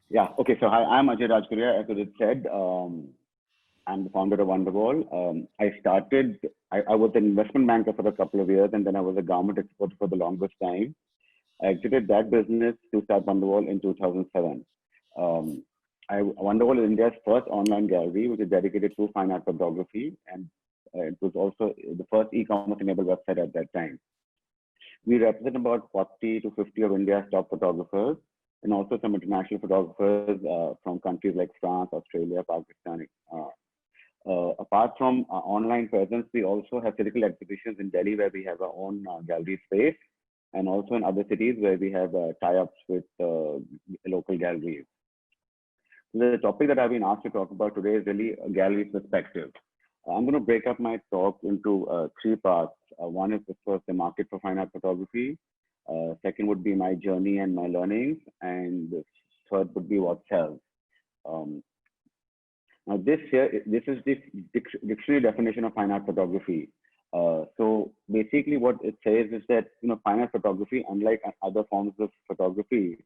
Yeah. Okay. So hi, I'm Ajay Rajguria. As it said, I'm the founder of Wonderwall. I was an investment banker for a couple of years, and then I was a government expert for the longest time. I exited that business to start Wonderwall in 2007. Um, Wonderwall is India's first online gallery, which is dedicated to fine art photography, and it was also the first e-commerce enabled website at that time. We represent about 40 to 50 of India's top photographers and also some international photographers from countries like France, Australia, Pakistan. Apart from online presence, we also have physical exhibitions in Delhi where we have our own gallery space and also in other cities where we have tie-ups with local galleries. So the topic that I've been asked to talk about today is really a gallery perspective. I'm going to break up my talk into three parts. One is, of course, the market for fine art photography. Second would be my journey and my learnings. And the third would be what sells. Um, Now, this is the dictionary definition of fine art photography. So basically what it says is that, fine art photography, unlike other forms of photography,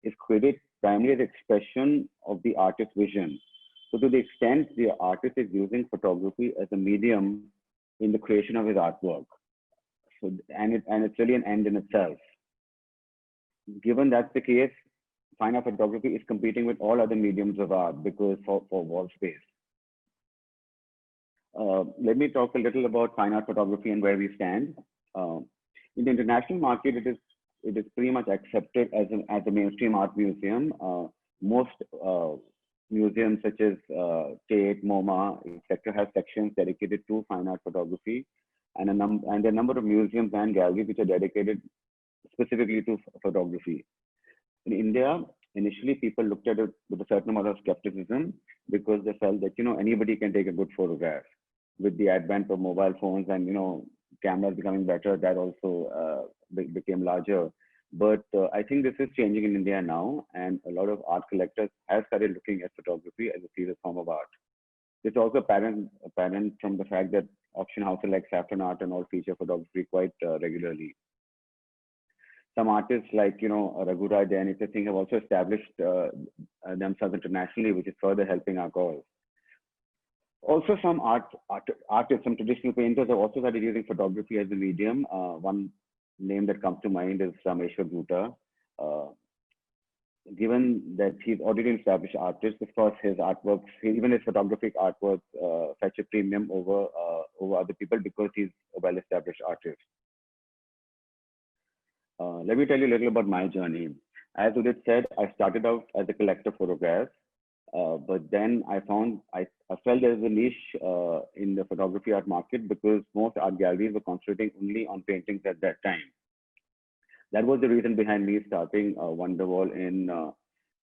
is created primarily as expression of the artist's vision. So to the extent the artist is using photography as a medium in the creation of his artwork. So, and it's really an end in itself. Given that's the case, fine art photography is competing with all other mediums of art because for wall space. Let me talk a little about fine art photography and where we stand. Uh, in the international market, it is pretty much accepted as a mainstream art museum. Most museums such as Tate, MoMA, etc., have sections dedicated to fine art photography, and there are a number of museums and galleries which are dedicated specifically to photography. In India, initially people looked at it with a certain amount of skepticism because they felt that anybody can take a good photograph. With the advent of mobile phones and cameras becoming better, that also became larger. But I think this is changing in India now, and a lot of art collectors have started looking at photography as a serious form of art. It's also apparent from the fact that auction houses like Saffron Art and all feature photography quite regularly. Some artists like Raghu Raj and Nitya Singh have also established themselves internationally, which is further helping our cause. Also, some artists, some traditional painters have also started using photography as a medium. One name that comes to mind is Rameshwar Bhuta. Uh, Given that he's already an established artist, of course, his artworks, even his photographic artworks, fetch a premium over other people because he's a well-established artist. Let me tell you a little about my journey. As Udit said, I started out as a collector of photographs, but then I felt there was a niche in the photography art market because most art galleries were concentrating only on paintings at that time. That was the reason behind me starting Wonderwall in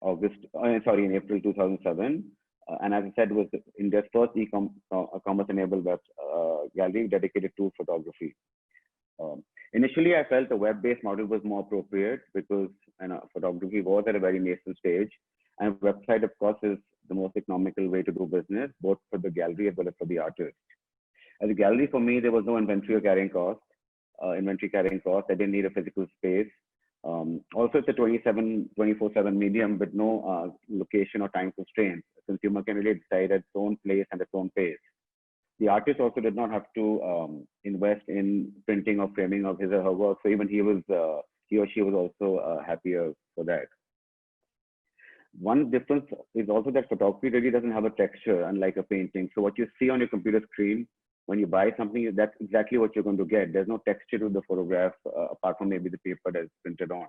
in April 2007. And as I said, was India's first e-commerce enabled web gallery dedicated to photography. Initially, I felt the web-based model was more appropriate because photography was at a very nascent stage, and website, of course, is the most economical way to do business, both for the gallery as well as for the artist. As a gallery, for me, there was no inventory carrying cost. I didn't need a physical space. Also, it's a 24/7 medium with no location or time constraints. A consumer can really decide at its own place and its own pace. The artist also did not have to invest in printing or framing of his or her work. So even he or she was also happier for that. One difference is also that photography really doesn't have a texture, unlike a painting. So what you see on your computer screen when you buy something, that's exactly what you're going to get. There's no texture to the photograph apart from maybe the paper that's printed on.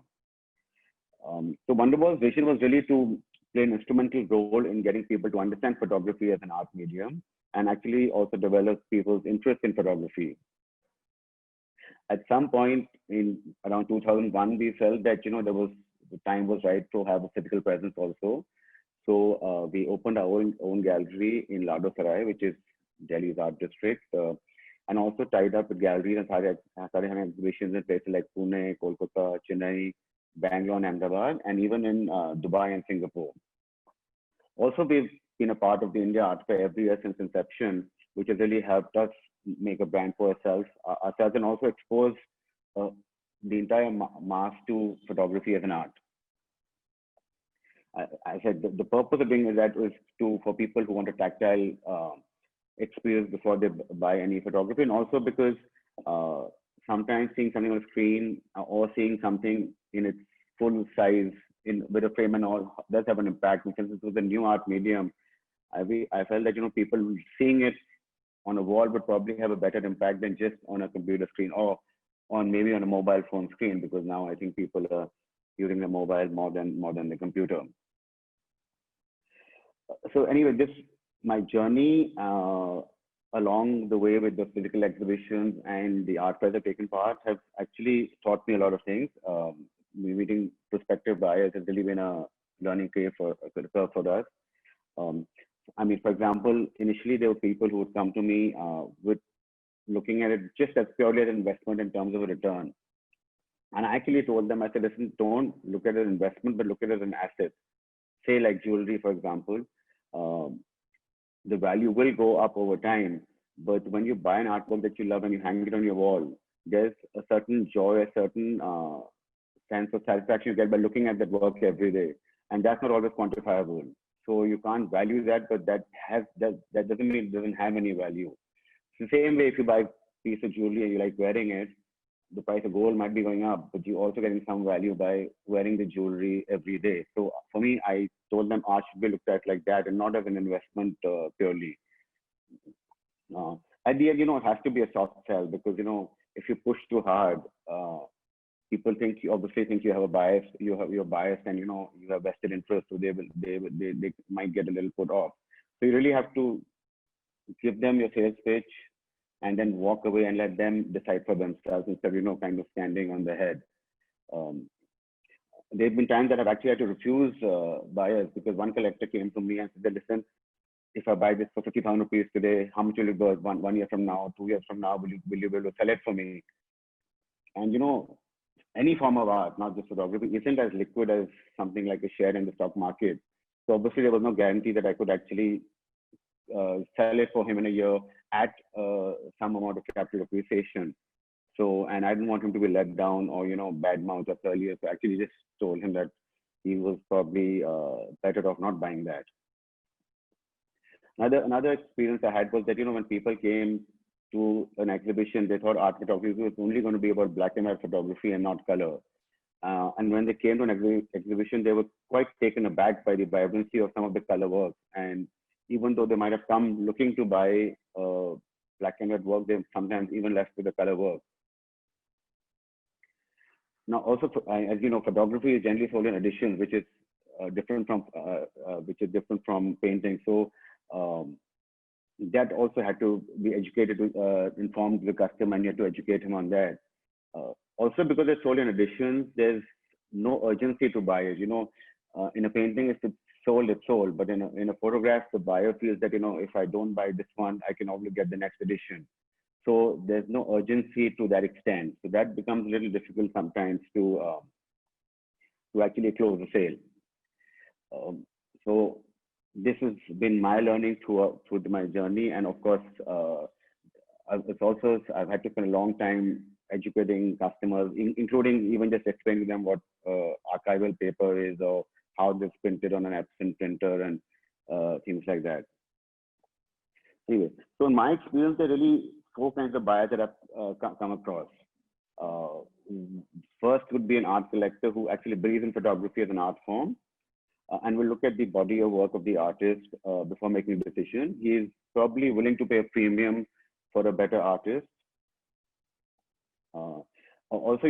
So Wonderwall's vision was really to play an instrumental role in getting people to understand photography as an art medium and actually also develop people's interest in photography. At some point in around 2001, we felt that the time was right to have a physical presence also. So we opened our own gallery in Lado Sarai, which is Delhi's art district, and also tied up with galleries and started having exhibitions in places like Pune, Kolkata, Chennai, Bangalore, and Ahmedabad, and even in Dubai and Singapore. Also, we've been a part of the India Art Fair every year since inception, which has really helped us make a brand for ourselves and also expose uh, the entire mass to photography as an art. I said the purpose of doing that was for people who want a tactile experience before they buy any photography, and also because uh, sometimes seeing something on a screen or seeing something in its full size in with a frame and all does have an impact. Since it was a new art medium, I felt that people seeing it on a wall would probably have a better impact than just on a computer screen or on maybe on a mobile phone screen, because now I think people are using the mobile more than the computer. So anyway, this my journey along the way with the physical exhibitions and the art fairs I've taken part have actually taught me a lot of things. Meeting prospective buyers has really been a learning curve for us. Um, I mean, for example, initially there were people who would come to me with looking at it just as purely as an investment in terms of a return. And I actually told them, I said, listen, don't look at it as an investment, but look at it as an asset. Say like jewelry, for example, um, the value will go up over time. But when you buy an artwork that you love and you hang it on your wall, there's a certain joy, a certain sense of satisfaction you get by looking at that work every day. And that's not always quantifiable. So you can't value that, but that doesn't mean it doesn't have any value. It's the same way if you buy a piece of jewelry and you like wearing it, the price of gold might be going up, but you're also getting some value by wearing the jewelry every day. So for me, I told them art should be looked at like that and not as an investment purely. Uh, at the end, it has to be a soft sell because, if you push too hard, people obviously think you have a bias, you're biased and, you have vested interest. So they might get a little put off. So you really have to give them your sales pitch and then walk away and let them decide for themselves instead of, kind of standing on the head. Um, there have been times that I've actually had to refuse buyers because one collector came to me and said, listen, if I buy this for 50,000 rupees today, how much will it go one year from now, 2 years from now? Will you be able to sell it for me? And, any form of art, not just photography, isn't as liquid as something like a share in the stock market. So obviously there was no guarantee that I could actually sell it for him in a year at some amount of capital appreciation. So, and I didn't want him to be let down or, bad mouth us earlier. So I actually just told him that he was probably better off not buying that. Another experience I had was that, when people came to an exhibition, they thought art photography was only going to be about black and white photography and not color. And when they came to an exhibition, they were quite taken aback by the vibrancy of some of the color work. And even though they might have come looking to buy black and white work, they sometimes even left with the color work. Now, also, as you know, photography is generally sold in editions, which is different from painting. So that also had to be educated, informed the customer, and you had to educate him on that. Also, because it's sold in editions, there's no urgency to buy it. In a painting, if it's sold, it's sold. But in a photograph, the buyer feels that, if I don't buy this one, I can probably get the next edition. So there's no urgency to that extent. So that becomes a little difficult sometimes to actually close the sale. So this has been my learning through my journey, and of course, I've had to spend a long time educating customers, including even just explaining to them what archival paper is or how it's printed on an Epson printer and things like that. Anyway, so in my experience, there are really four kinds of buyers that I've come across. First would be an art collector who actually believes in photography as an art form and will look at the body of work of the artist before making a decision. He is probably willing to pay a premium for a better artist. Also,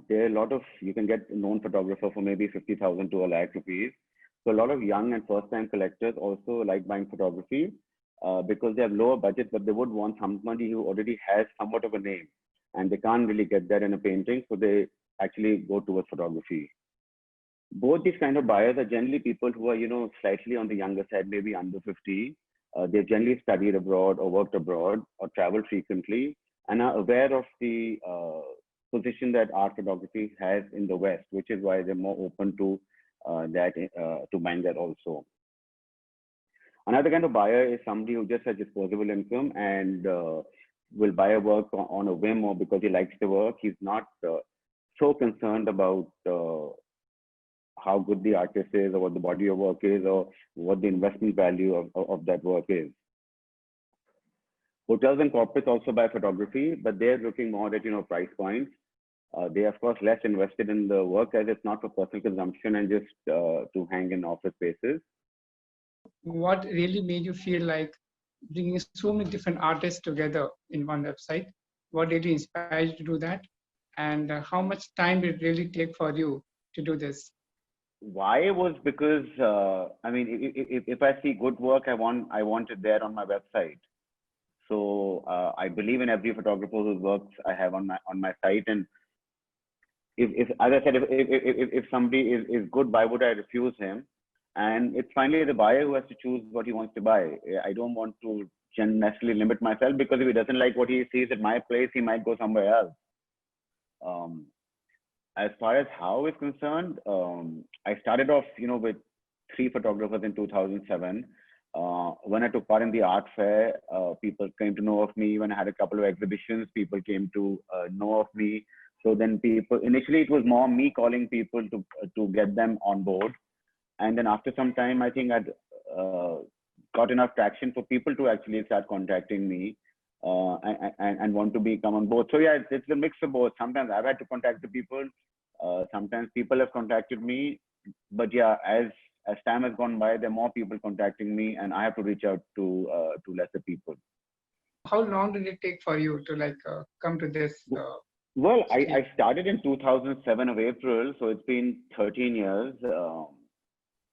there are a lot of, you can get a known photographer for maybe 50,000 to a lakh rupees. So a lot of young and first-time collectors also like buying photography because they have lower budget, but they would want somebody who already has somewhat of a name, and they can't really get that in a painting, so they actually go towards photography. Both these kind of buyers are generally people who are, slightly on the younger side, maybe under 50. They've generally studied abroad or worked abroad or traveled frequently and are aware of the position that art photography has in the West, which is why they're more open to to buying that also. Another kind of buyer is somebody who just has disposable income and will buy a work on a whim or because he likes the work. He's not so concerned about how good the artist is, or what the body of work is, or what the investment value of that work is. Hotels and corporates also buy photography, but they're looking more at, price points. They are, of course, less invested in the work, as it's not for personal consumption and just to hang in office spaces. What really made you feel like bringing so many different artists together in one website? What really inspired you to do that? And how much time did it really take for you to do this? Why was because if I see good work, I want it there on my website. So I believe in every photographer whose works I have on my site. And if as I said, if somebody is good, why would I refuse him? And it's finally the buyer who has to choose what he wants to buy. I don't want to necessarily limit myself, because if he doesn't like what he sees at my place, he might go somewhere else. As far as how is concerned, I started off, with 3 photographers in 2007. When I took part in the art fair, people came to know of me. When I had a couple of exhibitions, people came to know of me. So then initially it was more me calling people to get them on board. And then after some time, I think I'd got enough traction for people to actually start contacting me and want to come on board. So yeah, it's a mix of both. Sometimes I've had to contact the people. Sometimes people have contacted me. But yeah, as time has gone by, there are more people contacting me, and I have to reach out to lesser people. How long did it take for you to come to this? Well, I started in 2007 of April, so it's been 13 years.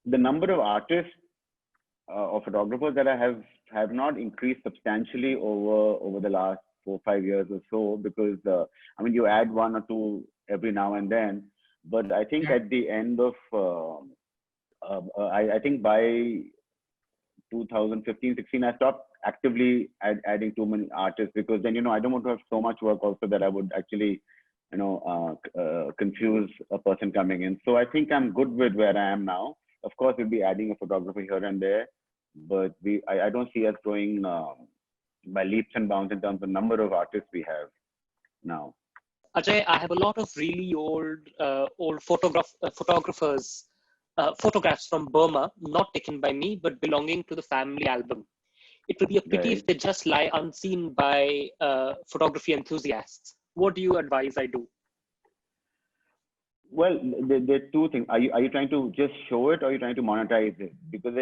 The number of artists or photographers that I have not increased substantially over the last 4 or 5 years or so, because you add 1 or 2 every now and then. But I think at the end of I think by 2015-16, I stopped actively adding too many artists, because then I don't want to have so much work also that I would actually confuse a person coming in. So I think I'm good with where I am now. Of course, we'll be adding a photographer here and there, but I don't see us growing by leaps and bounds in terms of number of artists we have now. Ajay, I have a lot of really old photographers, photographs from Burma, not taken by me, but belonging to the family album. It would be a pity if they just lie unseen by photography enthusiasts. What do you advise I do? Well, there are 2 things. Are you trying to just show it, or are you trying to monetize it? Because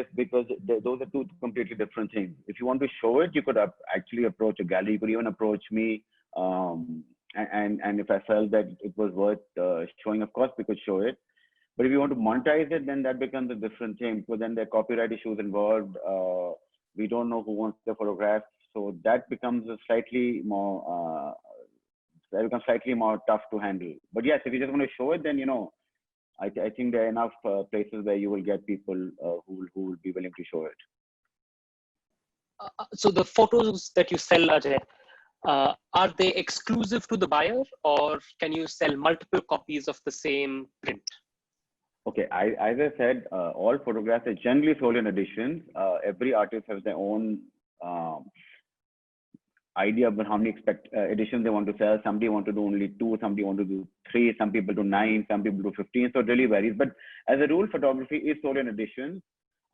those are 2 completely different things. If you want to show it, you could actually approach a gallery. You could even approach me. And if I felt that it was worth showing, of course, we could show it. But if you want to monetize it, then that becomes a different thing, because then there are copyright issues involved. We don't know who wants the photograph. So that becomes slightly more tough to handle. But yes, if you just want to show it, then, I think there are enough places where you will get people who will be willing to show it. So the photos that you sell, Ajay, are they exclusive to the buyer, or can you sell multiple copies of the same print? Okay, as I said, all photographs are generally sold in editions. Every artist has their own idea about how many editions they want to sell. Somebody want to do only 2, somebody want to do 3, some people do 9, some people do 15. So it really varies. But as a rule, photography is sold in editions.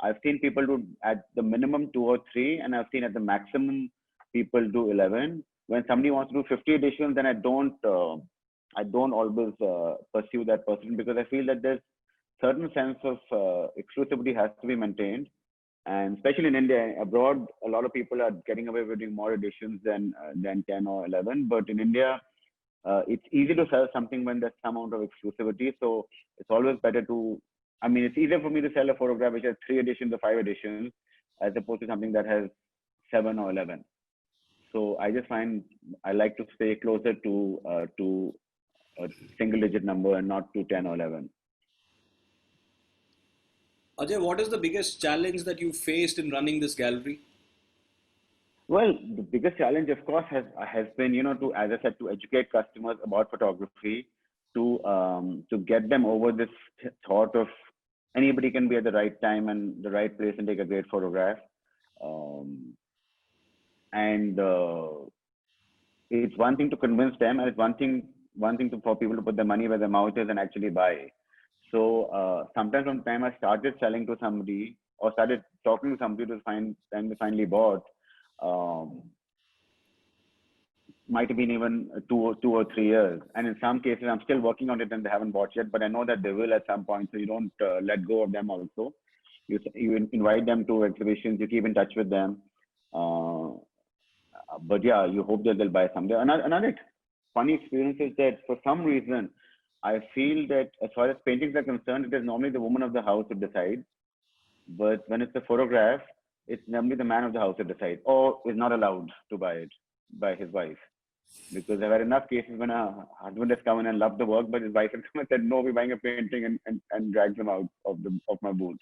I've seen people do at the minimum 2 or 3, and I've seen at the maximum people do 11. When somebody wants to do 50 editions, then I don't always pursue that person, because I feel that there's certain sense of exclusivity has to be maintained. And especially in India, abroad, a lot of people are getting away with doing more editions than 10 or 11. But in India, it's easy to sell something when there's some amount of exclusivity. So it's always better it's easier for me to sell a photograph which has 3 editions or 5 editions, as opposed to something that has 7 or 11. So I just find I like to stay closer to a single-digit number and not to 10 or 11. Ajay, what is the biggest challenge that you faced in running this gallery? Well, the biggest challenge, of course, has been, to, as I said, to educate customers about photography, to get them over this thought of anybody can be at the right time and the right place and take a great photograph. It's one thing to convince them, and it's one thing for people to put their money where their mouth is and actually buy. So sometime from time I started selling to somebody or started talking to somebody to find, and they finally bought. Um, might have been even 2 or 3 years. And in some cases, I'm still working on it and they haven't bought yet, but I know that they will at some point. So you don't let go of them also. You invite them to exhibitions, you keep in touch with them. But yeah, you hope that they'll buy someday. Another funny experience is that for some reason, I feel that as far as paintings are concerned, it is normally the woman of the house who decides. But when it's a photograph, it's normally the man of the house who decides, or is not allowed to buy it by his wife. Because there were enough cases when a husband has come in and loved the work, but his wife has come and said, "No, we're buying a painting," and drags them out of my booth.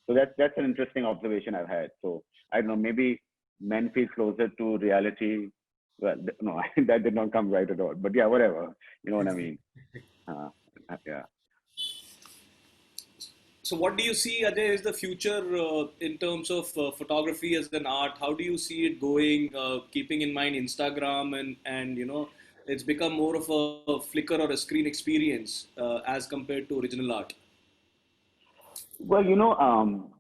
So that's an interesting observation I've had. So I don't know, maybe men feel closer to reality. Well, no, that did not come right at all. But yeah, whatever. You know what I mean? Yeah. So, what do you see, Ajay, is the future in terms of photography as an art? How do you see it going? Keeping in mind Instagram and it's become more of a flicker or a screen experience as compared to original art. Well,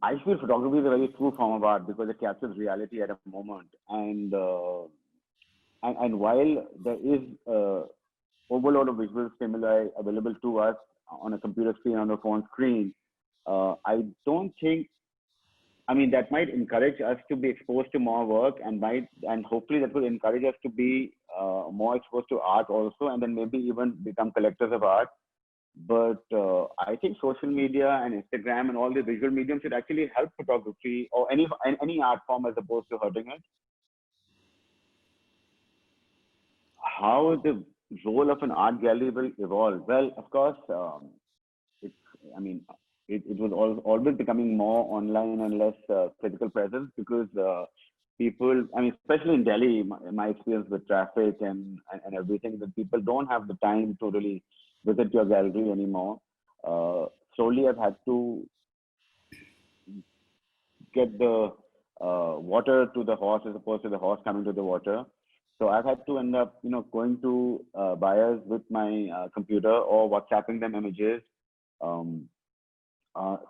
I feel photography is a very true form of art because it captures reality at a moment. And while there is overload of visual stimuli available to us on a computer screen, on a phone screen, I don't think. I mean, that might encourage us to be exposed to more work, and hopefully that will encourage us to be more exposed to art also, and then maybe even become collectors of art. But I think social media and Instagram and all the visual mediums should actually help photography or any art form as opposed to hurting it. How the role of an art gallery will evolve? Well, of course, it's. I mean, it was always becoming more online and less physical presence because people. I mean, especially in Delhi, my experience with traffic and everything, that people don't have the time to really visit your gallery anymore. Slowly, I've had to get the water to the horse as opposed to the horse coming to the water. So I've had to end up, going to buyers with my computer or WhatsApping them images. Um,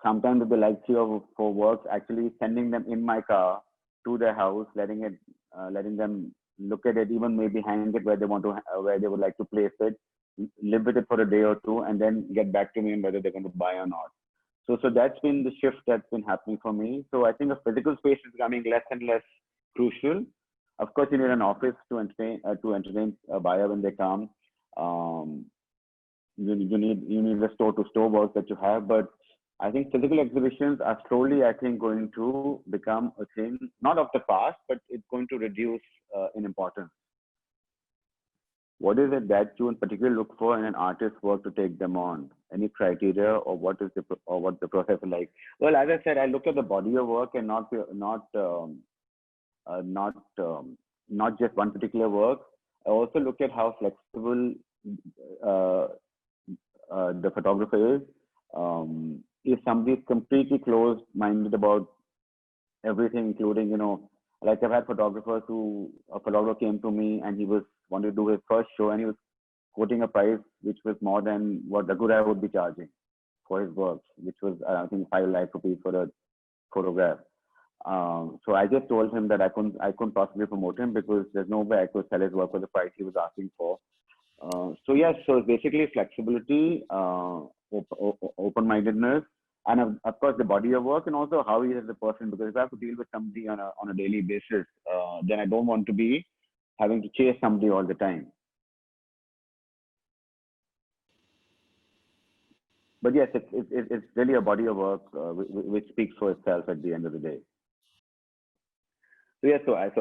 Sometimes if they like 3 or 4 works, actually sending them in my car to their house, letting them look at it, even maybe hang it where they want to, where they would like to place it, live with it for a day or two, and then get back to me on whether they're going to buy or not. So that's been the shift that's been happening for me. So I think a physical space is becoming less and less crucial. Of course, you need an office to entertain a buyer when they come. Um, you need the store-to-store work that you have, but I think physical exhibitions are slowly, I think, going to become a thing, not of the past, but it's going to reduce in importance. What is it that you in particular look for in an artist's work to take them on? Any criteria, or what's the process like? Well, as I said, I look at the body of work and uh, not um, not just one particular work. I also look at how flexible uh, the photographer is. If somebody is completely closed-minded about everything, including, like I've had a photographer came to me and he wanted to do his first show, and he was quoting a price which was more than what Raghurai would be charging for his work, which was, I think, 5 lakh rupees for a photograph. So I just told him that I couldn't possibly promote him because there's no way I could sell his work for the price he was asking for. So yes, so basically flexibility, open-mindedness, and of course the body of work, and also how he is as a person. Because if I have to deal with somebody on a daily basis, then I don't want to be having to chase somebody all the time. But yes, it's really a body of work which speaks for itself at the end of the day. So yeah, so as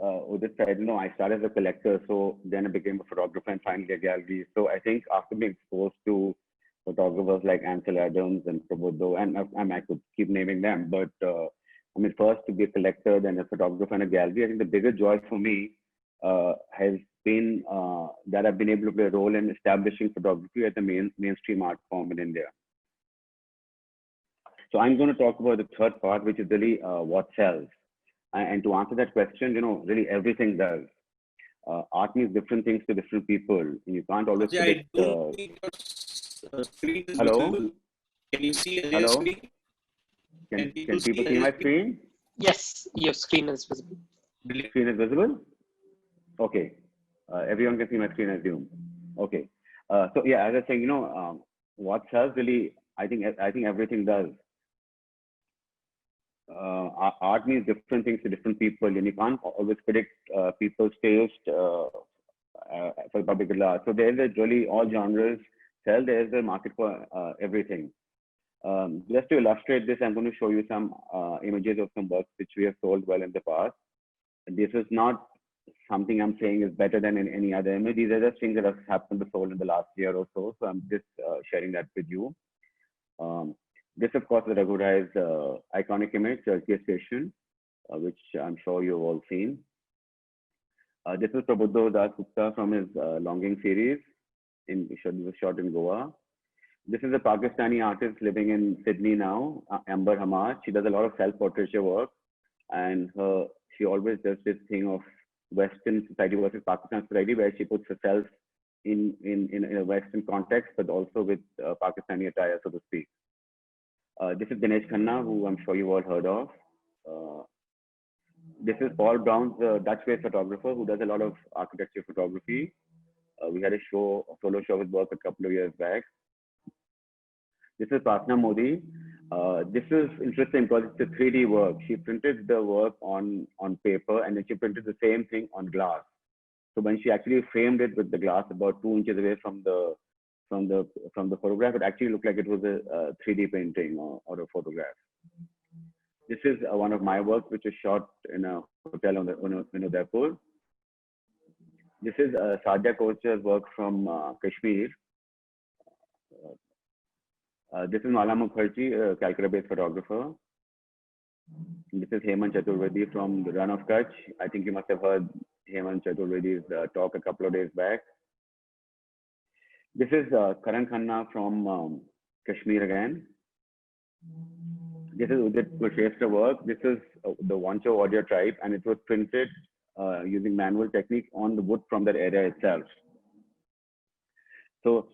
Udit said, I started as a collector, so then I became a photographer and finally a gallery. So I think after being exposed to photographers like Ansel Adams and Prabodho, and I could keep naming them, but I mean, first to be a collector, then a photographer and a gallery, I think the bigger joy for me has been that I've been able to play a role in establishing photography as a mainstream art form in India. So I'm going to talk about the third part, which is really what sells. And to answer that question, really everything does. Art means different things to different people. You can't always Ajay, predict. I don't think your screen is Hello? visible. Can you see Ajay's Hello? screen? Can People people see see my Ajay's screen? Yes, your screen is visible. screen? Screen is visible? Okay. Everyone can see my screen, I assume. Okay. So yeah, as I was saying, what sells really, I think everything does. Art means different things to different people, and you can't always predict people's taste for public at large. So there's a really all genres sell. There's a market for everything. Just to illustrate this, I'm going to show you some images of some works which we have sold well in the past. This is not something I'm saying is better than in any other image. These are just things that have happened to sold in the last year or so. So I'm just sharing that with you. This, of course, is a recognized iconic image, Churchill Station, which I'm sure you've all seen. This is Prabodh Das Gupta from his Longing series. This was shot in Goa. This is a Pakistani artist living in Sydney now, Amber Hamad. She does a lot of self-portraiture work, and she always does this thing of Western society versus Pakistan society, where she puts herself in a Western context, but also with Pakistani attire, so to speak. This is Dinesh Khanna, who I'm sure you all heard of. This is Paul Brown, the Dutch-based photographer who does a lot of architecture photography. We had a solo show with work a couple of years back. This is Prasna Modi. This is interesting because it's a 3D work. She printed the work on paper, and then she printed the same thing on glass. So when she actually framed it with the glass about 2 inches away from the photograph, it actually looked like it was a 3D painting or a photograph. This is one of my works, which is shot in a hotel in Udaipur. This is Sadia Kocher's work from Kashmir. This is Mala Mukherjee, a Calcutta-based photographer. This is Hemant Chaturvedi from the Run of Kutch. I think you must have heard Hemant Chaturvedi's talk a couple of days back. This is Karan Khanna from Kashmir again. This is Udit Kusheshwar's work. This is the Wancho Warrior tribe, and it was printed using manual technique on the wood from that area itself. So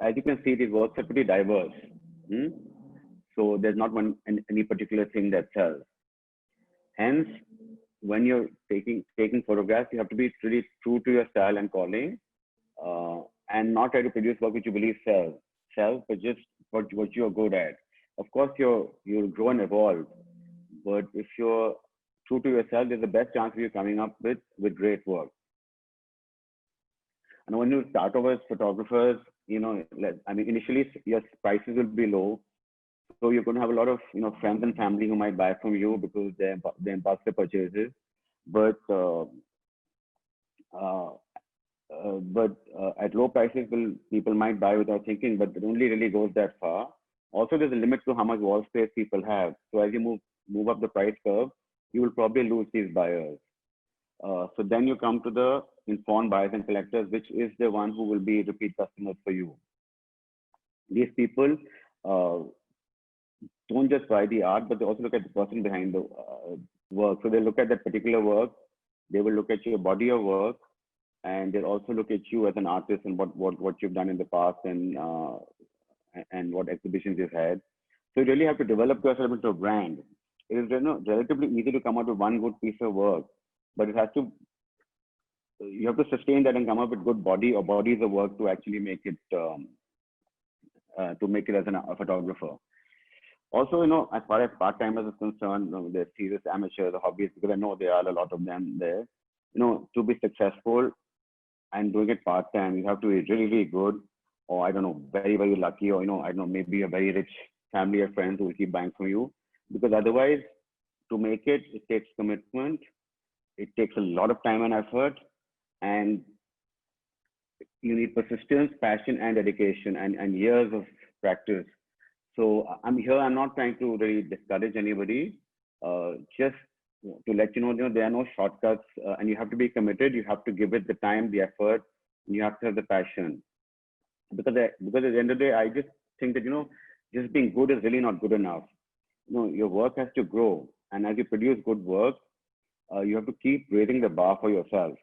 as you can see, these works are pretty diverse. So there's not any particular thing that sells. Hence, when you're taking photographs, you have to be really true to your style and calling, and not try to produce work which you believe sells, but just what you're good at. Of course, you'll grow and evolve, but if you're true to yourself, there's the best chance of you coming up with great work. And when you start over as photographers, initially your prices will be low, so you're going to have a lot of friends and family who might buy from you because they impulsive purchases, but at low prices, people might buy without thinking, but it only really goes that far. Also, there's a limit to how much wall space people have. So as you move up the price curve, you will probably lose these buyers. So then you come to the informed buyers and collectors, which is the one who will be repeat customers for you. These people don't just buy the art, but they also look at the person behind the work. So they look at that particular work, they will look at your body of work, and they'll also look at you as an artist and what you've done in the past and what exhibitions you've had. So you really have to develop yourself into a brand. It is relatively easy to come out with one good piece of work, but you have to sustain that and come up with good bodies of work to actually make it as a photographer. Also, as far as part-timers is concerned, they're serious amateurs or hobbyists, because I know there are a lot of them there. To be successful and doing it part-time, you have to be really, really good, or I don't know, very, very lucky, or I don't know, maybe a very rich family or friends who will keep buying from you. Because otherwise, to make it takes commitment, it takes a lot of time and effort, and you need persistence, passion, and dedication, and years of practice. So I'm not trying to really discourage anybody, just to let you know, there are no shortcuts, and you have to be committed. You have to give it the time, the effort, and you have to have the passion. Because at the end of the day, I just think that, just being good is really not good enough. Your work has to grow. And as you produce good work, you have to keep raising the bar for yourself.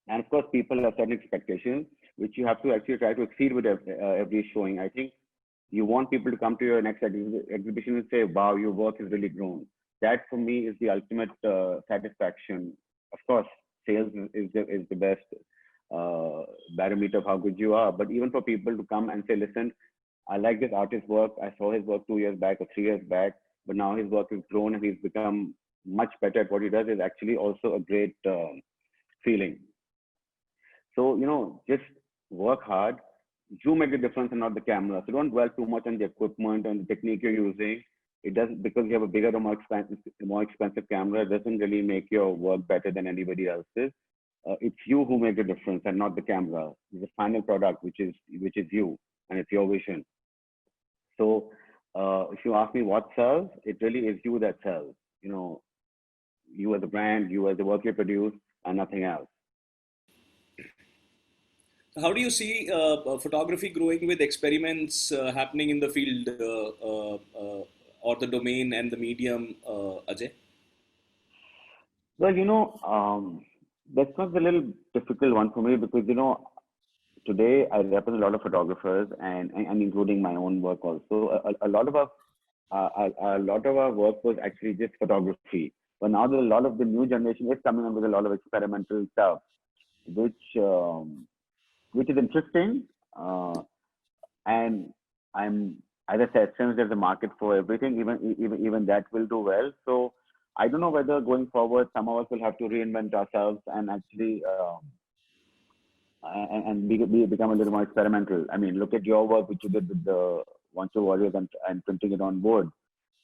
And of course, people have certain expectations, which you have to actually try to exceed with every showing. I think You want people to come to your next exhibition and say, wow, your work has really grown. That for me is the ultimate satisfaction. Of course, sales is the best barometer of how good you are. But even for people to come and say, listen, I like this artist's work. I saw his work 2 years back or 3 years back, but now his work has grown and he's become much better at what he does is actually also a great feeling. So, just work hard. You make the difference and not the camera. So don't dwell too much on the equipment and the technique you're using. It does because you have a bigger or more expensive camera. It doesn't really make your work better than anybody else's. It's you who make the difference and not the camera. It's the final product, which is you, and it's your vision. So if you ask me what sells, it really is you that sells. You as a brand, you as the work you produce, and nothing else. How do you see photography growing with experiments happening in the field or the domain and the medium, Ajay? Well, that's not a little difficult one for me because, today I represent a lot of photographers and including my own work also. A lot of our work was actually just photography. But now a lot of the new generation is coming up with a lot of experimental stuff, which which is interesting. And as I said, since there's a market for everything, even that will do well. So I don't know whether going forward, some of us will have to reinvent ourselves and actually become a little more experimental. I mean, look at your work, which you did with the Wancho Warriors and printing it on board.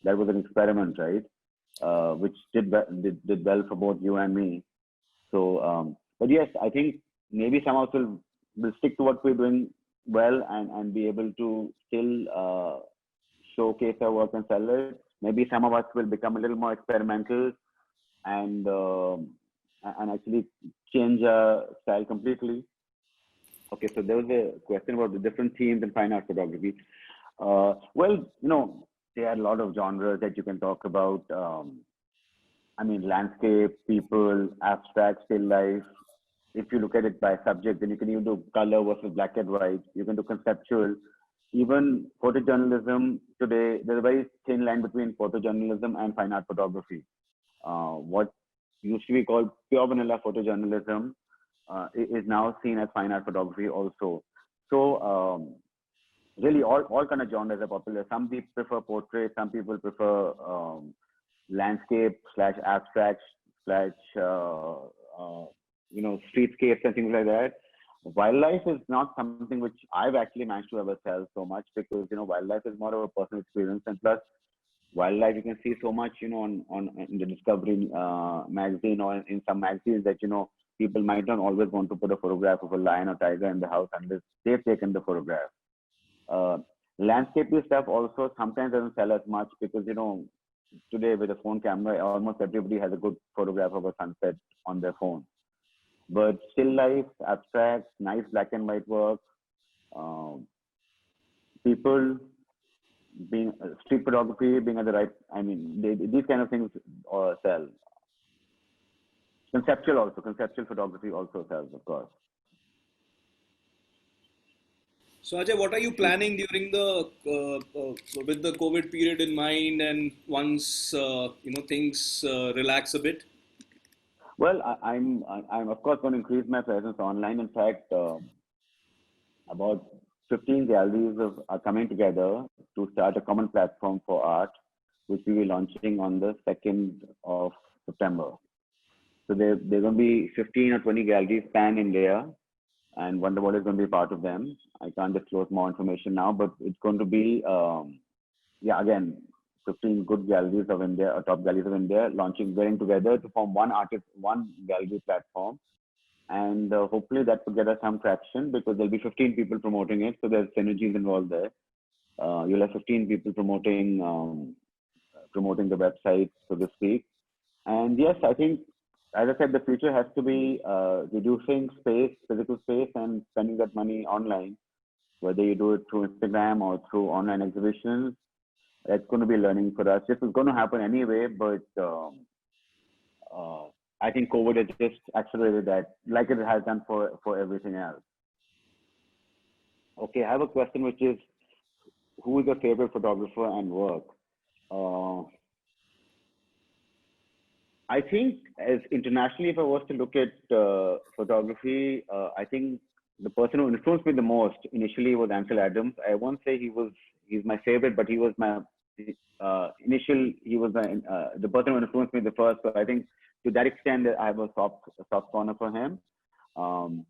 That was an experiment, right? Which did well for both you and me. So, but yes, I think maybe some of us will stick to what we're doing well and be able to still showcase our work and sell it. Maybe some of us will become a little more experimental and actually change our style completely. Okay, so there was a question about the different themes in fine art photography. Well, there are a lot of genres that you can talk about. I mean, landscape, people, abstract, still life. If you look at it by subject, then you can even do color versus black and white. You can do conceptual. Even photojournalism today, there's a very thin line between photojournalism and fine art photography. What used to be called pure vanilla photojournalism is now seen as fine art photography also. So really all kind of genres are popular. Some people prefer portrait, some people prefer landscape / abstract / streetscapes and things like that. Wildlife is not something which I've actually managed to ever sell so much because wildlife is more of a personal experience, and plus wildlife you can see so much on in the Discovery magazine or in some magazines that people might not always want to put a photograph of a lion or tiger in the house unless they've taken the photograph. Landscape stuff also sometimes doesn't sell as much because today with a phone camera almost everybody has a good photograph of a sunset on their phone. But still life, abstract, nice black and white work, people being street photography being at the right, I mean, these kind of things sell. Conceptual photography also sells, of course. So Ajay, what are you planning during with the COVID period in mind, and once things relax a bit? Well, I'm of course going to increase my presence online. In fact, about 15 galleries are coming together to start a common platform for art, which we will be launching on the 2nd of September. So there are going to be 15 or 20 galleries pan India, and Wonderwall is going to be part of them. I can't disclose more information now, but it's going to be, again, 15 good galleries of India, or top galleries of India, getting together to form one gallery platform. And hopefully that will get us some traction because there'll be 15 people promoting it. So there's synergies involved there. You'll have 15 people promoting the website, so to speak. And yes, I think, as I said, the future has to be reducing physical space, and spending that money online, whether you do it through Instagram or through online exhibitions. That's going to be learning for us. This is going to happen anyway, but I think COVID has just accelerated that, like it has done for everything else. Okay, I have a question which is, who is your favorite photographer and work? Uh, I think as internationally, if I was to look at photography, I think the person who influenced me the most initially was Ansel Adams. I won't say he's my favorite, but he was my he was the person who influenced me the first. So I think to that extent, I have a soft corner for him. Um,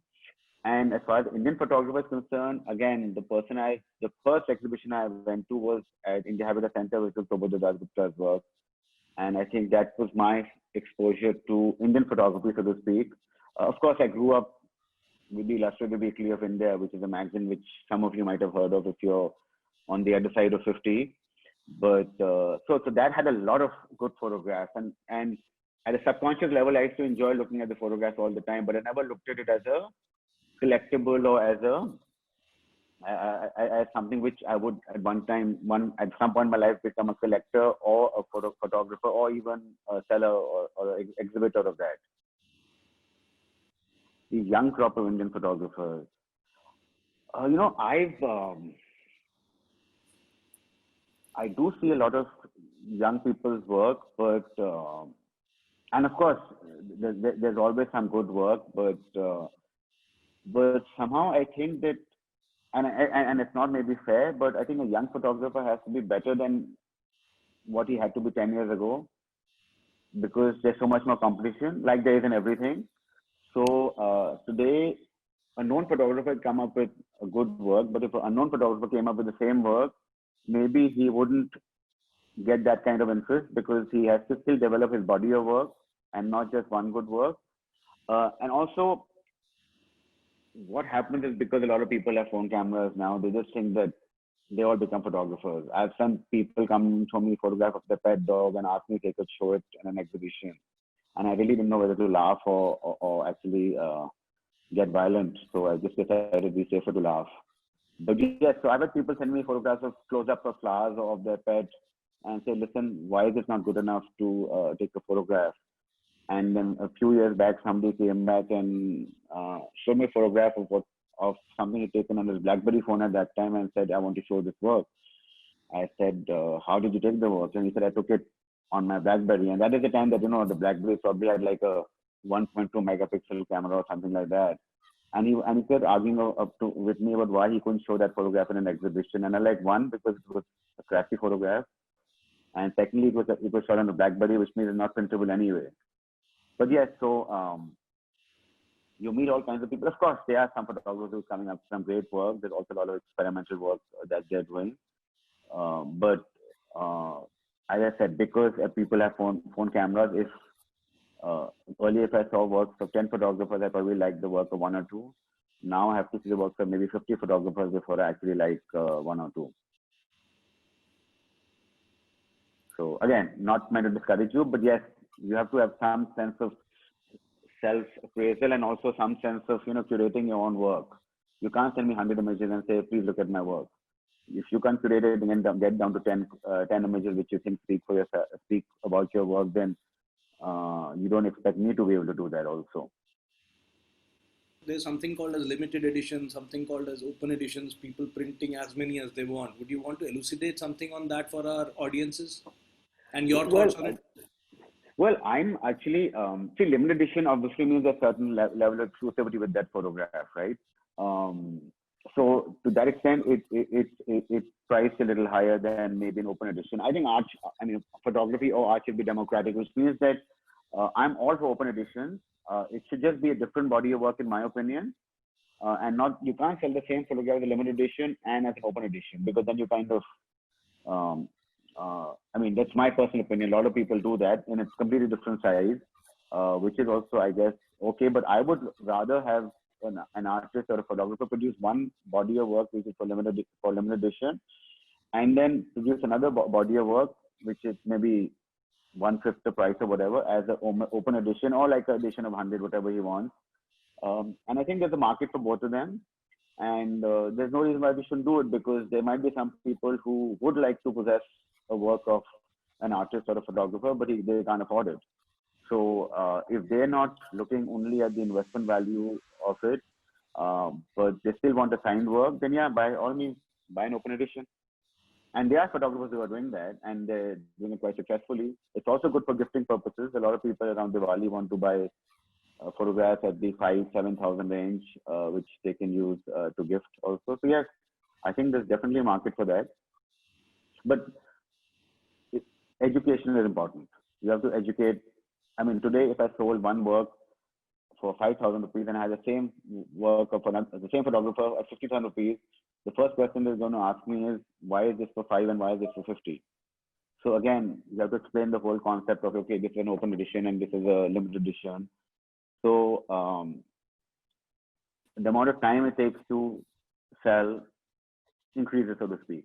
and as far as Indian photographer is concerned, again, the first exhibition I went to was at India Habitat Center, which was Prabodh Dasgupta's work. And I think that was my exposure to Indian photography, so to speak. Of course, I grew up with the Illustrated Weekly of India, which is a magazine which some of you might have heard of if you're on the other side of 50. But so that had a lot of good photographs, and at a subconscious level, I used to enjoy looking at the photographs all the time, but I never looked at it as a collectible or as as something which I would at at some point in my life become a collector or a photographer or even a seller or an exhibitor of that. The young crop of Indian photographers. I do see a lot of young people's work, but and of course there's always some good work, but somehow I think that, and it's not maybe fair, but I think a young photographer has to be better than what he had to be 10 years ago, because there's so much more competition, like there is in everything. So today, a known photographer come up with a good work, but if an unknown photographer came up with the same work, maybe he wouldn't get that kind of interest, because he has to still develop his body of work and not just one good work. And also, what happens is, because a lot of people have phone cameras now, they just think that they all become photographers. I have some people come show me photograph of their pet dog and ask me if they could show it in an exhibition. And I really didn't know whether to laugh or actually get violent. So I just decided it'd be safer to laugh. But yes, so I've had people send me photographs of close-ups of flowers or of their pet and say, listen, why is this not good enough to take a photograph? And then a few years back, somebody came back and showed me a photograph of something he'd taken on his BlackBerry phone at that time and said, I want to show this work. I said, how did you take the work? And he said, I took it on my BlackBerry. And that is the time that, the BlackBerry probably had like a 1.2 megapixel camera or something like that. And he kept arguing with me about why he couldn't show that photograph in an exhibition. And I like, one, because it was a crappy photograph. And secondly, it was shot on a BlackBerry, which means it's not printable anyway. But yes, so you meet all kinds of people. Of course, there are some photographers who are coming up with some great work. There's also a lot of experimental work that they're doing. But as I said, because people have phone cameras, if earlier if I saw works of 10 photographers, I probably liked the work of one or two. Now I have to see the work of maybe 50 photographers before I actually like one or two. So again, not meant to discourage you, but yes, you have to have some sense of self-appraisal and also some sense of curating your own work. You can't send me 100 images and say, please look at my work. If you can't curate it and get down to 10 images which you think speak about your work, then you don't expect me to be able to do that also. There's something called as limited edition, something called as open editions, people printing as many as they want. Would you want to elucidate something on that for our audiences and your thoughts on it? Well, I'm actually, see, limited edition obviously means a certain level of exclusivity with that photograph, right? So to that extent, it's priced a little higher than maybe an open edition. I think photography or art should be democratic, which means that I'm all for open editions. It should just be a different body of work, in my opinion, and you can't sell the same photograph as a limited edition and as an open edition, because then you kind of, that's my personal opinion. A lot of people do that, and it's completely different size, which is also, I guess, okay. But I would rather have an artist or a photographer produce one body of work which is for limited edition, and then produce another body of work which is maybe 1/5 the price or whatever as an open edition, or like an edition of 100, whatever he wants. And I think there's a market for both of them, and there's no reason why we shouldn't do it, because there might be some people who would like to possess a work of an artist or a photographer, but they can't afford it. So if they're not looking only at the investment value of it, but they still want a signed work, then yeah, by all means, buy an open edition. And there are photographers who are doing that, and they're doing it quite successfully. It's also good for gifting purposes. A lot of people around Diwali want to buy photographs at the 5,000-7,000 range, which they can use to gift also. So yes, I think there's definitely a market for that. But education is important. You have to educate. I mean, today, if I sold one work for 5,000 rupees and I had the same work of the same photographer at 50,000 rupees, the first question they're going to ask me is, why is this for 5 and why is this for 50? So again, you have to explain the whole concept of, okay, this is an open edition and this is a limited edition. So the amount of time it takes to sell increases, so to speak.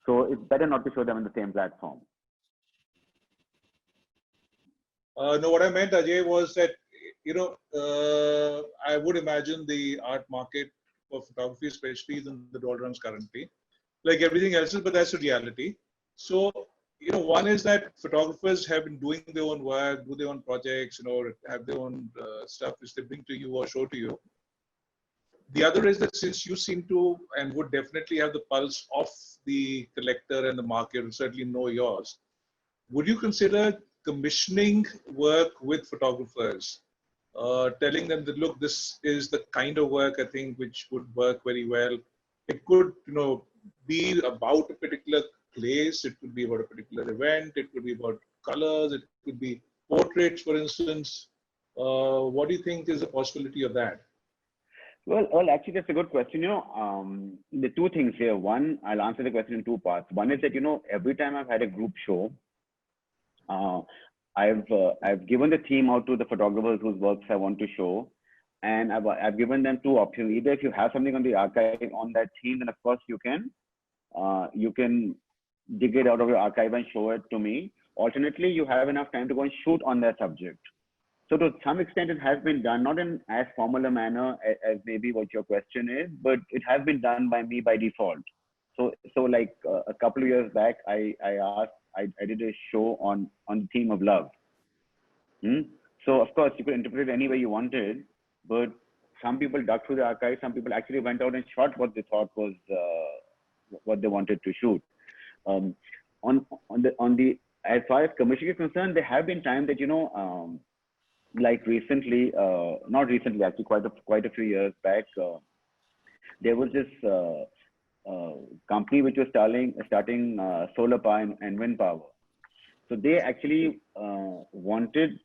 So it's better not to show them in the same platform. No, what I meant, Ajay, was that, I would imagine the art market for photography, especially is in the doldrums currently, like everything else is, but that's the reality. So, one is that photographers have been doing their own work, do their own projects, have their own stuff which they bring to you or show to you. The other is that since you seem to and would definitely have the pulse of the collector and the market, certainly know yours, would you consider commissioning work with photographers, telling them that, look, this is the kind of work I think which would work very well. It could, be about a particular place. It could be about a particular event. It could be about colors. It could be portraits, for instance. What do you think is the possibility of that? Well, actually, that's a good question. The two things here. One, I'll answer the question in two parts. One is that, every time I've had a group show, I've given the theme out to the photographers whose works I want to show, and I've given them two options. Either if you have something on the archive on that theme, then of course you can dig it out of your archive and show it to me. Alternately, you have enough time to go and shoot on that subject. So to some extent, it has been done, not in as formal a manner as maybe what your question is, but it has been done by me by default. So like a couple of years back, I did a show on the theme of love. So of course you could interpret it any way you wanted, but some people dug through the archive. Some people actually went out and shot what they thought was what they wanted to shoot. As far as commissioning is concerned, there have been times that like recently, not recently, actually quite a few years back, there was this company which was starting solar power and wind power. So they actually wanted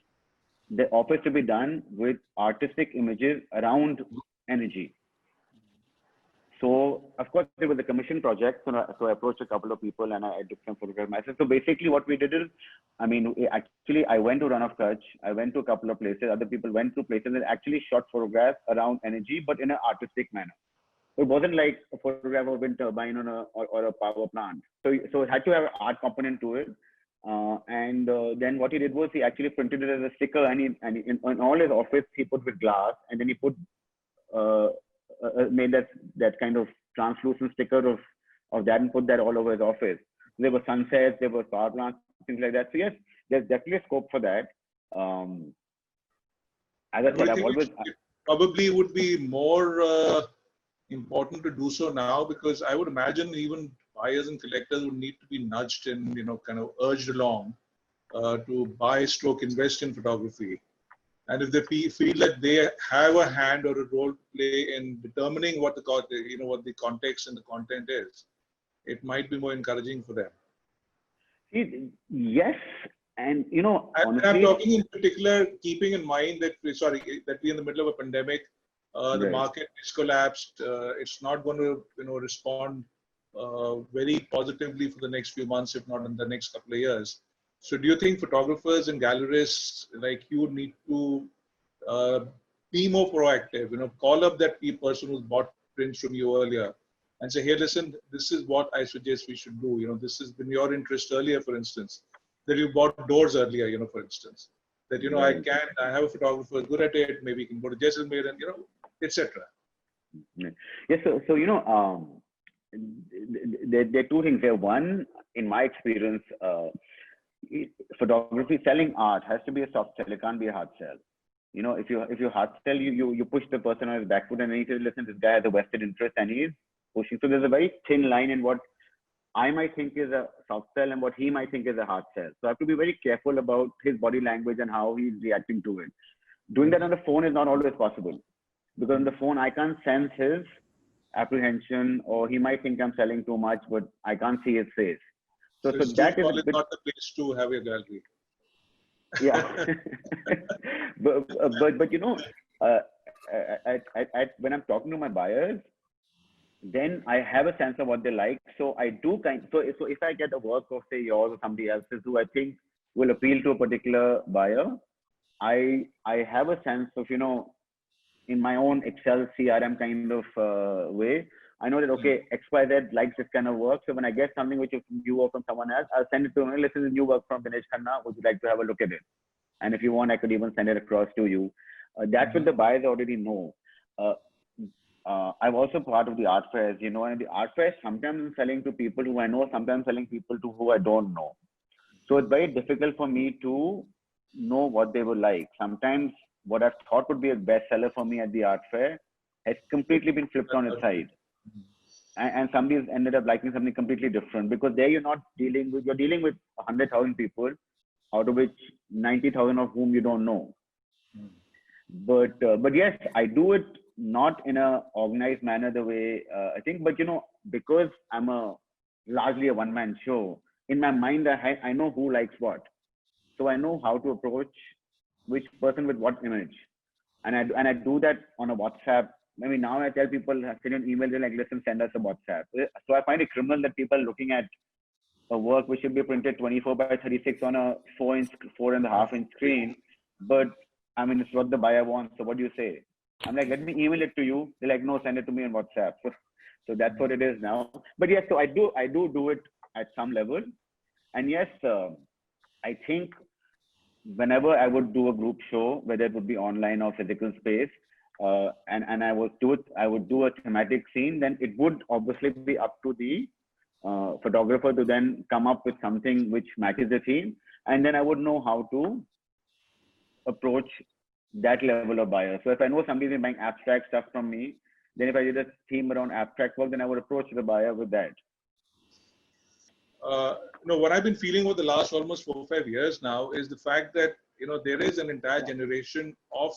the office to be done with artistic images around energy. So of course it was a commission project. So I approached a couple of people and I took some photographs myself. So basically what we did is, I went to Run of Kutch. I went to a couple of places. Other people went to places and actually shot photographs around energy, but in an artistic manner. It wasn't like a photograph of a wind turbine or a power plant. So it had to have an art component to it. Then what he did was he actually printed it as a sticker, and in all his office he put with glass, and then he put made that kind of translucent sticker of that and put that all over his office. There were sunsets, there were power plants, things like that. So yes, there's definitely a scope for that. As I said, I've always probably would be more important to do so now, because I would imagine even buyers and collectors would need to be nudged and kind of urged along to buy / invest in photography. And if they feel that they have a hand or a role to play in determining what the context and the content is, it might be more encouraging for them. Yes, and honestly, I'm talking in particular, keeping in mind that we're in the middle of a pandemic. The market is collapsed. It's not going to respond very positively for the next few months, if not in the next couple of years. So do you think photographers and gallerists like you need to be more proactive? Call up that person who's bought prints from you earlier and say, hey, listen, this is what I suggest we should do. This has been your interest earlier, for instance, that you bought doors earlier, for instance, that, I have a photographer good at it. Maybe you can go to Jaisalmer and, etc. Yes. So there are two things there. One, in my experience, photography, selling art has to be a soft sell. It can't be a hard sell. If you hard sell, you push the person on his back foot and he says, listen, this guy has a vested interest and he's pushing. So there's a very thin line in what I might think is a soft sell and what he might think is a hard sell. So I have to be very careful about his body language and how he's reacting to it. Doing that on the phone is not always possible, because on the phone I can't sense his apprehension, or he might think I'm selling too much, but I can't see his face. So that is not the place to have a gallery. Yeah. but you know, when I'm talking to my buyers, then I have a sense of what they like. So I do so if I get a work of say yours or somebody else's who I think will appeal to a particular buyer, I have a sense of, you know, in my own Excel CRM kind of way, I know that, okay, XYZ likes this kind of work. So when I get something which is from you or from someone else, I'll send it to him. Listen, new work from Dinesh Khanna. Would you like to have a look at it? And if you want, I could even send it across to you. That's what the buyers already know. I'm also part of the art fairs, you know, and the art fairs, sometimes I'm selling to people who I know, sometimes selling people to who I don't know. So it's very difficult for me to know what they would like. Sometimes what I thought would be a bestseller for me at the art fair has completely been flipped on its side. And somebody has ended up liking something completely different, because there you're dealing with 100,000 people, out of which 90,000 of whom you don't know. But yes, I do it not in a organized manner the way I think, but you know, because I'm largely a one-man show, in my mind, I know who likes what. So I know how to approach which person with what image. And I do that on a WhatsApp. I mean, now I tell people, send an email, they're like, listen, send us a WhatsApp. So I find it criminal that people are looking at a work which should be printed 24 by 36 on a 4.5 inch screen. But I mean, it's what the buyer wants. So what do you say? I'm like, let me email it to you. They're like, no, send it to me on WhatsApp. So that's what it is now. But yes, so I do it at some level. And yes, I think whenever I would do a group show, whether it would be online or physical space, and I would do a thematic scene, then it would obviously be up to the photographer to then come up with something which matches the theme, and then I would know how to approach that level of buyer. So if I know somebody's been buying abstract stuff from me, then if I did a theme around abstract work, then I would approach the buyer with that. What I've been feeling over the last almost 4 or 5 years now is the fact that, you know, there is an entire generation of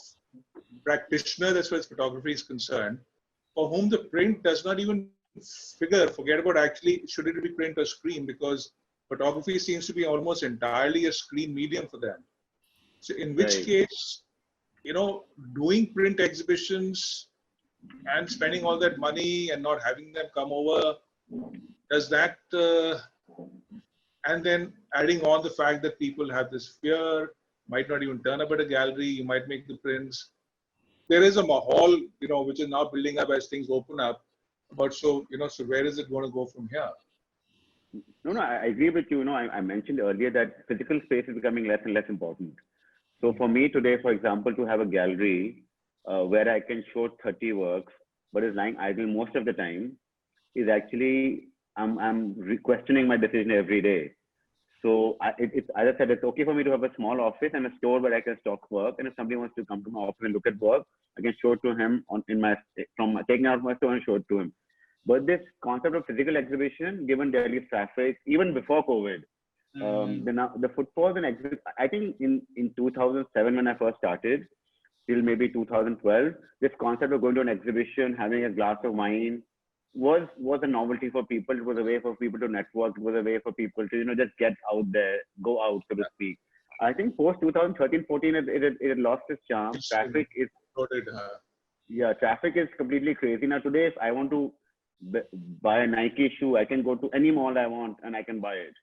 practitioners as far as photography is concerned, for whom the print does not even forget about actually should it be print or screen, because photography seems to be almost entirely a screen medium for them. So in which case, you know, doing print exhibitions and spending all that money and not having them come over, does that, and then adding on the fact that people have this fear, might not even turn up at a gallery, you might make the prints. There is a mahal, you know, which is now building up as things open up. But so, you know, so where is it going to go from here? No, I agree with you. You know, I mentioned earlier that physical space is becoming less and less important. So for me today, for example, to have a gallery where I can show 30 works, but is lying idle most of the time, is actually, I'm questioning my decision every day. So it's, as I said, it's okay for me to have a small office and a store where I can stock work. And if somebody wants to come to my office and look at work, I can show it to him from taking out my store and show it to him. But this concept of physical exhibition, given Delhi's traffic, even before COVID, the footfalls and exhibits, I think in 2007 when I first started, till maybe 2012, this concept of going to an exhibition, having a glass of wine, was a novelty for people. It was a way for people to network. It was a way for people to, you know, just get out there, go out, so to speak. I think post 2013, 14, it lost its charm. Traffic is traffic is completely crazy. Now today, if I want to buy a Nike shoe, I can go to any mall I want and I can buy it.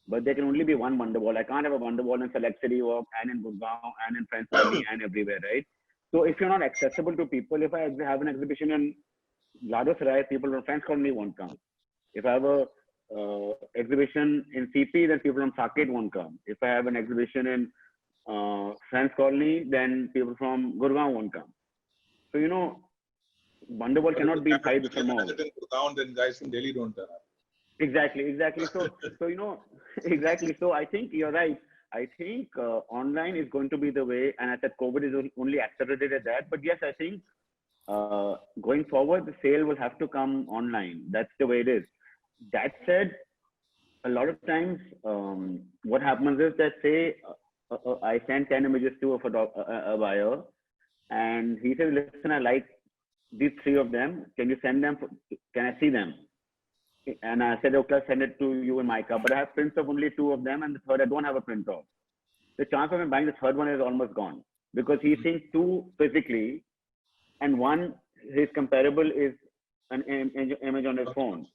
But there can only be one Wonderwall. I can't have a Wonderwall in Select City Walk and in Gurgaon and in Friends Valley and everywhere, right? So if you're not accessible to people, if I have an exhibition in Ladosrai, people from Friends Colony won't come. If I have a exhibition in CP, then people from Saket won't come. If I have an exhibition in Friends Colony, then people from Gurgaon won't come. So, you know, Wonderwall cannot be inside the mall. Then guys from Delhi don't turn up. Exactly. So you know, exactly. So I think you're right. I think online is going to be the way, and I said COVID is only accelerated that. But yes, I think going forward, the sale will have to come online. That's the way it is. That said, a lot of times, what happens is that say I send 10 images to a buyer, and he says, "Listen, I like these three of them. Can you send them? Can I see them?" And I said, "Okay, I'll send it to you in Mica, but I have prints of only two of them, and the third I don't have a print of." The chance of him buying the third one is almost gone because he's seeing two physically, and one his comparable is an image on his phone.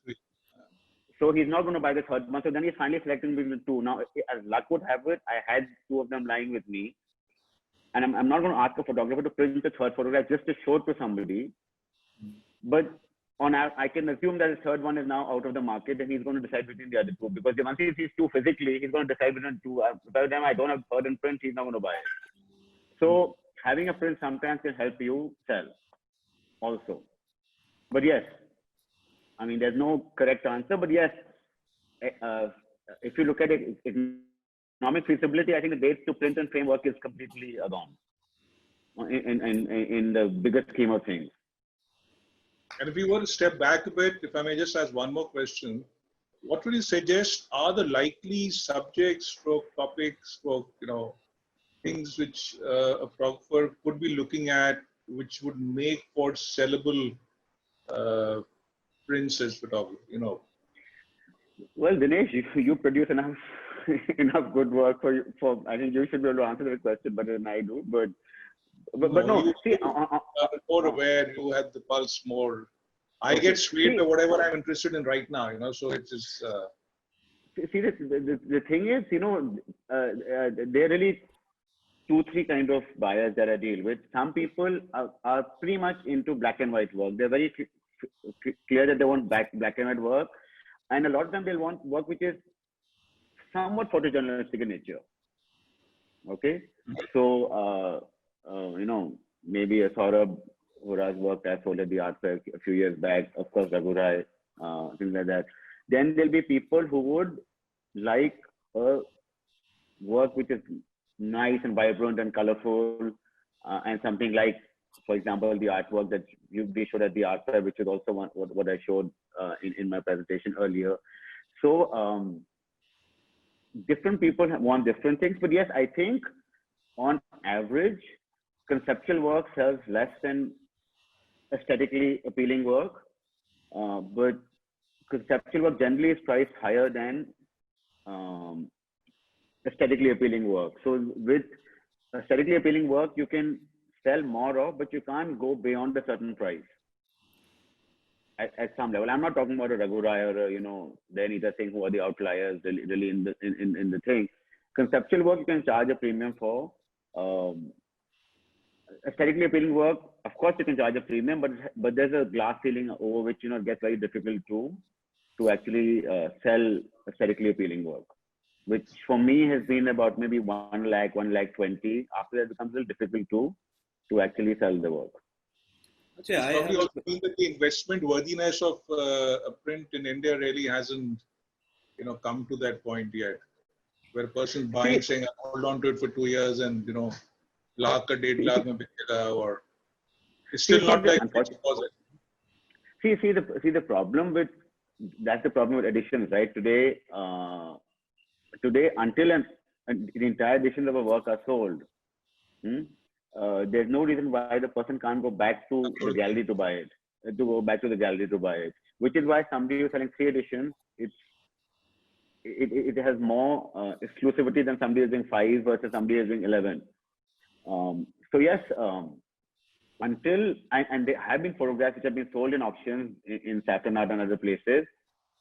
So he's not going to buy the third one. So then he's finally selecting between the two. Now, as luck would have it, I had two of them lying with me. And I'm not going to ask a photographer to print the third photograph just to show it to somebody. But I can assume that the third one is now out of the market and he's going to decide between the other two. Because once he sees two physically, he's going to decide between two. By the time I don't have third in print, he's not going to buy it. So having a print sometimes can help you sell also. But yes, I mean, there's no correct answer, but yes, if you look at it, economic feasibility, I think the dates to print and framework is completely gone in the bigger scheme of things. And if we were to step back a bit, if I may just ask one more question, what would you suggest are the likely subjects, stroke topics, stroke, things which a photographer could be looking at, which would make for sellable prints as photography, Well, Dinesh, you produce enough good work for I think you should be able to answer the question better than I do. But no, you see, are more aware, you had the pulse more. I get swayed by whatever I'm interested in right now, so it's just. See, the thing is, there are really 2-3 kind of buyers that I deal with. Some people are pretty much into black and white work. They're very clear that they want black and white work. And a lot of them they'll want work which is somewhat photojournalistic in nature. Okay, so maybe a Saurabh Hora's work I sold at the art fair a few years back. Of course, Raghu Rai, things like that. Then there'll be people who would like a work which is nice and vibrant and colorful, and something like, for example, the artwork that we showed at the art fair, which is also what I showed in my presentation earlier. So different people want different things, but yes, I think on average, conceptual work sells less than aesthetically appealing work, but conceptual work generally is priced higher than aesthetically appealing work. So with aesthetically appealing work, you can sell more of, but you can't go beyond a certain price at some level. I'm not talking about a Raghu Rai or the Anita Singh, who are the outliers really in the thing. Conceptual work you can charge a premium for. Aesthetically appealing work, of course, you can charge a premium, but there's a glass ceiling over which it gets very difficult to actually sell aesthetically appealing work, which for me has been about maybe 1 lakh, 1,20,000. After that, it becomes a little difficult to actually sell the work. Yeah, I probably also mean that the investment worthiness of a print in India really hasn't, come to that point yet, where a person buying, saying, "I'll hold on to it for 2 years and lakh or 1.5 lakh mein bikega," or it's still not like deposit. See the problem with that's the problem with editions, right? Today, until the entire editions of a work are sold, there's no reason why the person can't go back to the gallery to buy it. Which is why somebody who's selling 3 editions, it has more exclusivity than somebody who's doing 5 versus somebody who's doing 11. So yes, until and there have been photographs which have been sold in auctions in Saturn Art and other places,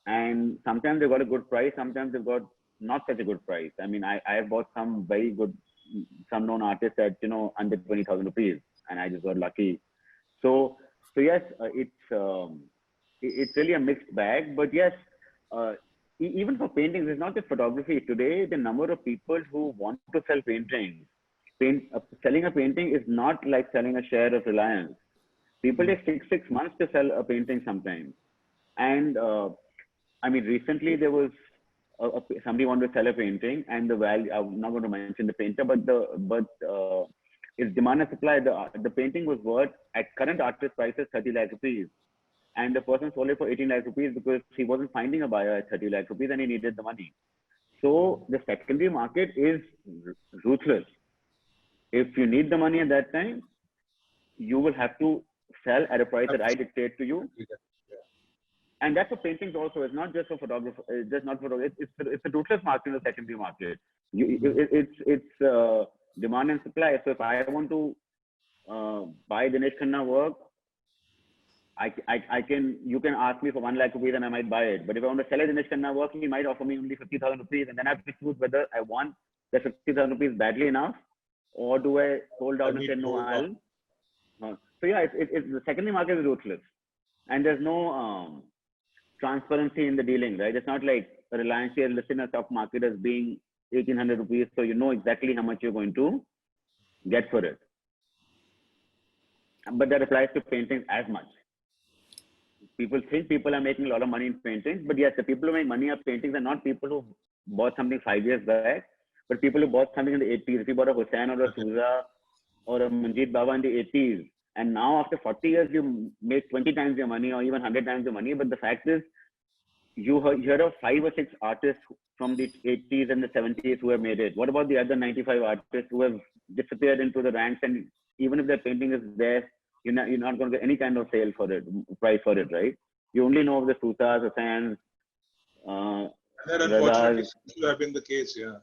and sometimes they've got a good price, sometimes they've got not such a good price. I mean, I have bought some very good, some known artists at under 20,000 rupees, and I just got lucky. So yes, it's really a mixed bag. But yes, even for paintings, it's not just photography. Today, the number of people who want to sell paintings, selling a painting is not like selling a share of Reliance. People take 6 months to sell a painting sometimes. And I mean, recently there was somebody wanted to sell a painting, and the value, I'm not going to mention the painter, but it's demand and supply. The painting was worth at current artist prices 30 lakh rupees, and the person sold it for 18 lakh rupees because he wasn't finding a buyer at 30 lakh rupees and he needed the money. So the secondary market is ruthless. If you need the money at that time, you will have to sell at a price that I dictate to you. And that's for paintings also. It's not just for photography. It's just not for. It's a ruthless market in the secondary market. It's demand and supply. So if I want to buy Dinesh Khanna work, you can ask me for 1 lakh rupees and I might buy it. But if I want to sell a Dinesh Khanna work, he might offer me only 50,000 rupees, and then I have to choose whether I want the 50,000 rupees badly enough, or do I hold out and say no? So yeah, it's the secondary market is ruthless, and there's no transparency in the dealing, right? It's not like Reliance is listed in a stock market as being 1,800 rupees, so you know exactly how much you're going to get for it. But that applies to paintings as much. People think people are making a lot of money in paintings, but yes, the people who make money of paintings are not people who bought something 5 years back, but people who bought something in the 80s. If you bought a Hussain or a Souza or a Manjeet Baba in the 80s, and now after 40 years, you make 20 times your money or even 100 times your money. But the fact is, you heard of 5 or 6 artists from the 80s and the 70s who have made it. What about the other 95 artists who have disappeared into the ranks? And even if their painting is there, you're not going to get any kind of sale for it, price for it, right? You only know of the Sutas, the fans. That unfortunately seems to have been the case, yeah.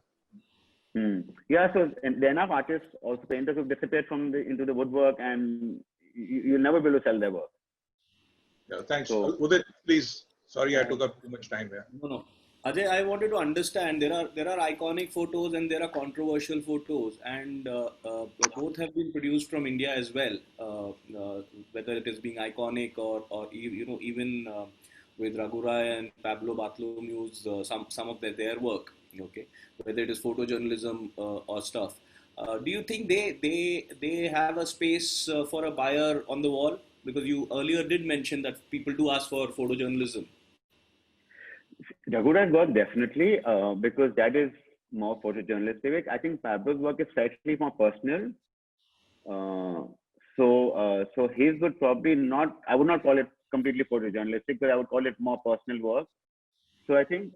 Yeah, so and there are enough artists, also painters, who've disappeared into the woodwork, and you'll never be able to sell their work. Yeah, thanks. So, Udit, please. Sorry, I took up too much time here. No. Ajay, I wanted to understand, there are iconic photos and there are controversial photos, and both have been produced from India as well. Whether it is being iconic or even with Raghu Rai and Pablo Bartholomew's some of their work. Okay, whether it is photojournalism or stuff. Do you think they have a space for a buyer on the wall? Because you earlier did mention that people do ask for photojournalism. Raghu Rai's work definitely, because that is more photojournalistic. I think Pablo's work is slightly more personal. So his would probably not, I would not call it completely photojournalistic, but I would call it more personal work. So I think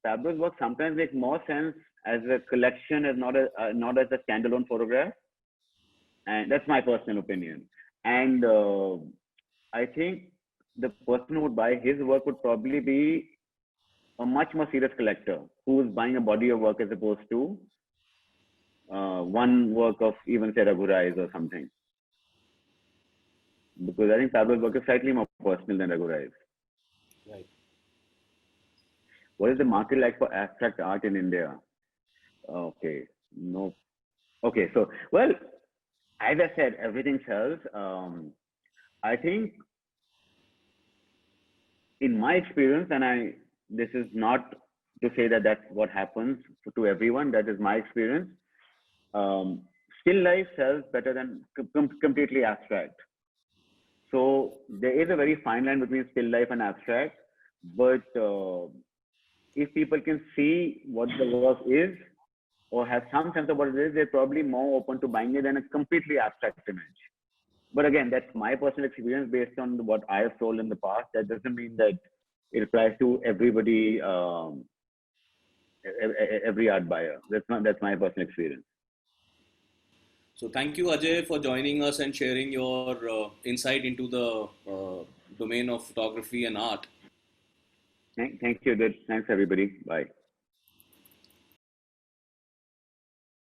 Pablo's work sometimes makes more sense as a collection, as not as a standalone photograph. And that's my personal opinion. And I think the person who would buy his work would probably be a much more serious collector who's buying a body of work as opposed to one work of even say Raghu Rai's or something. Because I think Pablo's work is slightly more personal than Raghu Rai's. Right. What is the market like for abstract art in India? Okay, no. Okay, so, well, as I said, everything sells. I think in my experience, and this is not to say that that's what happens to everyone, that is my experience. Still life sells better than completely abstract. So there is a very fine line between still life and abstract, but if people can see what the work is or have some sense of what it is, they're probably more open to buying it than a completely abstract image. But again, that's my personal experience based on what I have sold in the past. That doesn't mean that it applies to everybody, every art buyer. That's my personal experience. So thank you, Ajay, for joining us and sharing your insight into the domain of photography and art. Thank you. Good. Thanks, everybody. Bye.